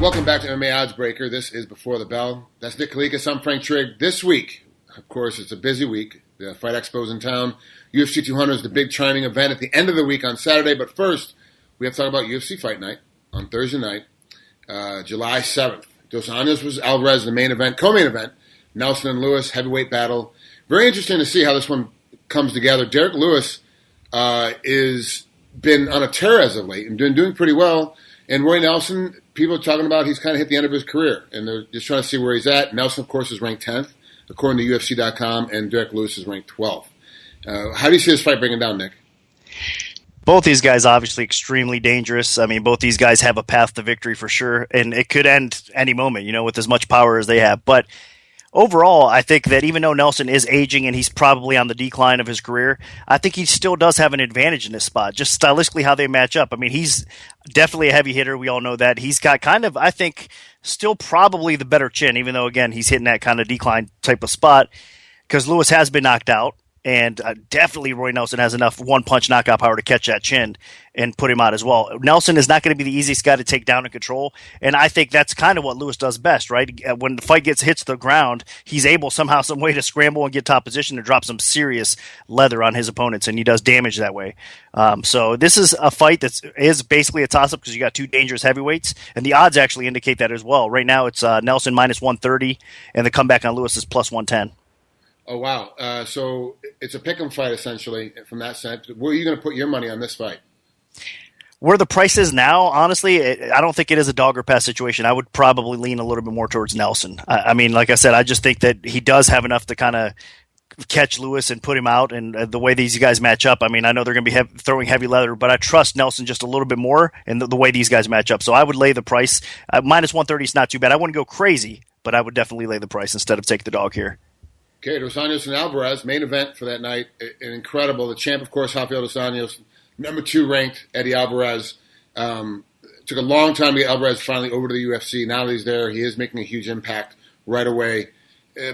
Welcome back to MMA Oddsbreaker. This is Before the Bell. That's Nick Kalikas. I'm Frank Trigg. This week, of course, it's a busy week. The Fight Expo's in town. UFC 200 is the big chiming event at the end of the week on Saturday. But first, we have to talk about UFC Fight Night on Thursday night, July 7th. Dos Anjos vs. Alvarez, the main event, co-main event. Nelson and Lewis, heavyweight battle. Very interesting to see how this one comes together. Derek Lewis is been on a tear as of late and doing pretty well. And Roy Nelson, people are talking about he's kind of hit the end of his career, and they're just trying to see where he's at. Nelson, of course, is ranked 10th, according to UFC.com, and Derek Lewis is ranked 12th. How do you see this fight bringing down, Nick? Both these guys obviously extremely dangerous. I mean, both these guys have a path to victory for sure, and it could end any moment, with as much power as they have. But overall, I think that even though Nelson is aging and he's probably on the decline of his career, I think he still does have an advantage in this spot, just stylistically how they match up. I mean, he's definitely a heavy hitter. We all know that. He's got kind of, I think, still probably the better chin, even though, again, he's hitting that kind of decline type of spot because Lewis has been knocked out. And definitely Roy Nelson has enough one-punch knockout power to catch that chin and put him out as well. Nelson is not going to be the easiest guy to take down and control, and I think that's kind of what Lewis does best, right? When the fight hits the ground, he's able somehow, some way to scramble and get top position to drop some serious leather on his opponents, and he does damage that way. So this is a fight that is basically a toss-up because you got two dangerous heavyweights, and the odds actually indicate that as well. Right now it's Nelson minus 130, and the comeback on Lewis is plus 110. Oh, wow. So it's a pick'em fight, essentially, from that sense. Where are you going to put your money on this fight? Where the price is now, honestly, I don't think it is a dog or pass situation. I would probably lean a little bit more towards Nelson. I mean, like I said, I just think that he does have enough to kind of catch Lewis and put him out, and the way these guys match up, I mean, I know they're going to be throwing heavy leather, but I trust Nelson just a little bit more and the way these guys match up. So I would lay the price. Minus 130 is not too bad. I wouldn't go crazy, but I would definitely lay the price instead of take the dog here. Okay, Dos Anjos and Alvarez, main event for that night. Incredible. The champ, of course, Rafael Dos Anjos, number 2 ranked, Eddie Alvarez. Took a long time to get Alvarez finally over to the UFC. Now that he's there, he is making a huge impact right away.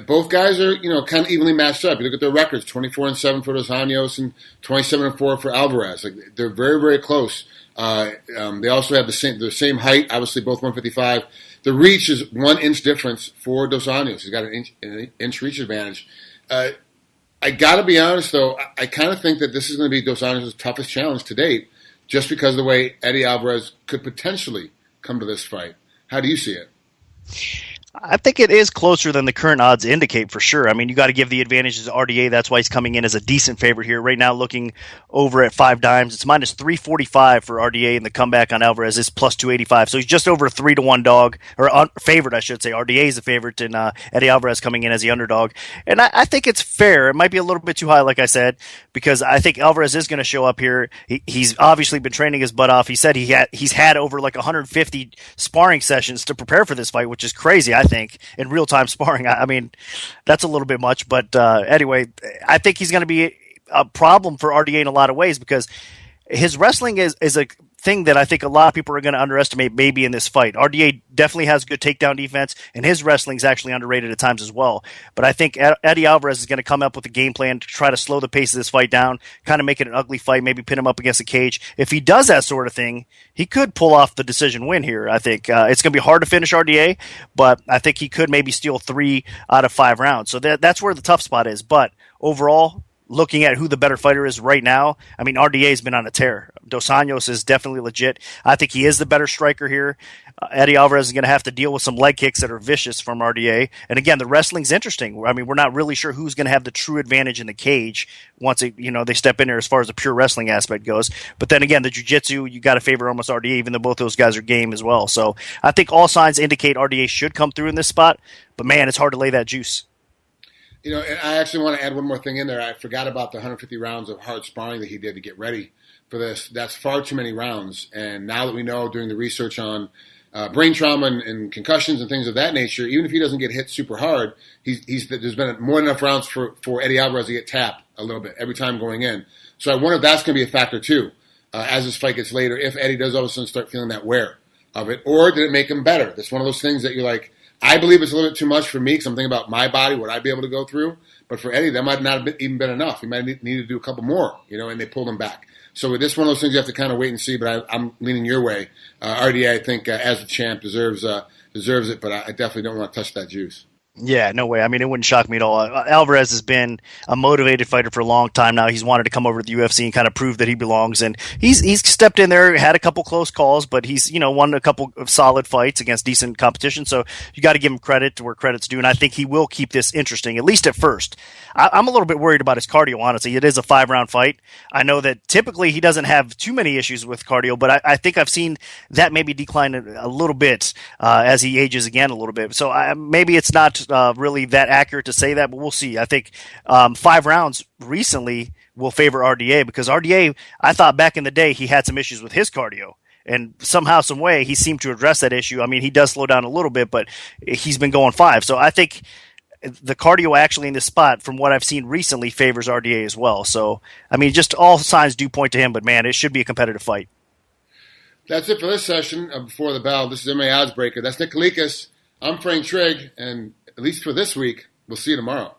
Both guys are, kind of evenly matched up. You look at their records, 24-7 for Dos Anjos and 27-4 for Alvarez. Like, they're very, very close. They also have the same height, obviously both 155. The reach is 1 inch difference for Dos Anjos. He's got an inch reach advantage. I got to be honest, though, I kind of think that this is going to be Dos Anjos' toughest challenge to date, just because of the way Eddie Alvarez could potentially come to this fight. How do you see it? I think it is closer than the current odds indicate for sure. I mean, you got to give the advantage to RDA. That's why he's coming in as a decent favorite here. Right now, looking over at 5 dimes, it's minus 345 for RDA, and the comeback on Alvarez is plus 285. So he's just over a 3-1 dog, or favorite, I should say. RDA is the favorite, and Eddie Alvarez coming in as the underdog. And I think it's fair. It might be a little bit too high, like I said, because I think Alvarez is going to show up here. He's obviously been training his butt off. He said he's had over like 150 sparring sessions to prepare for this fight, which is crazy. I think in real-time sparring. I mean, that's a little bit much, but anyway, I think he's going to be a problem for RDA in a lot of ways because his wrestling is a thing that I think a lot of people are going to underestimate maybe in this fight. RDA definitely has good takedown defense, and his wrestling is actually underrated at times as well. But I think Eddie Alvarez is going to come up with a game plan to try to slow the pace of this fight down, kind of make it an ugly fight, maybe pin him up against a cage. If he does that sort of thing, he could pull off the decision win here, I think. It's going to be hard to finish RDA, but I think he could maybe steal 3 out of 5 rounds. So that's where the tough spot is. But overall, looking at who the better fighter is right now, I mean, RDA has been on a tear. Dos Anjos is definitely legit. I think he is the better striker here. Eddie Alvarez is going to have to deal with some leg kicks that are vicious from RDA. And again, the wrestling's interesting. I mean, we're not really sure who's going to have the true advantage in the cage once they step in there as far as the pure wrestling aspect goes. But then again, the jiu-jitsu, you got to favor almost RDA, even though both those guys are game as well. So I think all signs indicate RDA should come through in this spot. But man, it's hard to lay that juice. And I actually want to add one more thing in there. I forgot about the 150 rounds of hard sparring that he did to get ready for this. That's far too many rounds. And now that we know, doing the research on brain trauma and concussions and things of that nature, even if he doesn't get hit super hard, there's been more than enough rounds for Eddie Alvarez to get tapped a little bit every time going in. So I wonder if that's going to be a factor too, as this fight gets later, if Eddie does all of a sudden start feeling that wear of it, or did it make him better? That's one of those things that you're like, I believe it's a little bit too much for me because I'm thinking about my body, what I'd be able to go through. But for Eddie, that might not have even been enough. He might need to do a couple more, and they pulled him back. So this one of those things you have to kind of wait and see. But I'm leaning your way. RDA, I think, as the champ, deserves it. But I definitely don't want to touch that juice. Yeah, no way. I mean, it wouldn't shock me at all. Alvarez has been a motivated fighter for a long time now. He's wanted to come over to the UFC and kind of prove that he belongs. And he's stepped in there, had a couple close calls, but he's, won a couple of solid fights against decent competition. So you got to give him credit to where credit's due. And I think he will keep this interesting, at least at first. I'm a little bit worried about his cardio, honestly. It is a 5-round fight. I know that typically he doesn't have too many issues with cardio, but I think I've seen that maybe decline a little bit as he ages again a little bit. So maybe it's not really that accurate to say that, but we'll see. I think 5 rounds recently will favor RDA because RDA, I thought back in the day he had some issues with his cardio. And somehow, some way, he seemed to address that issue. I mean, he does slow down a little bit, but he's been going 5. So I think the cardio actually in this spot, from what I've seen recently, favors RDA as well. So, I mean, just all signs do point to him, but man, it should be a competitive fight. That's it for this session Before the Bell. This is MMA Oddsbreaker. That's Nick Kalikas. I'm Frank Trigg, and at least for this week, we'll see you tomorrow.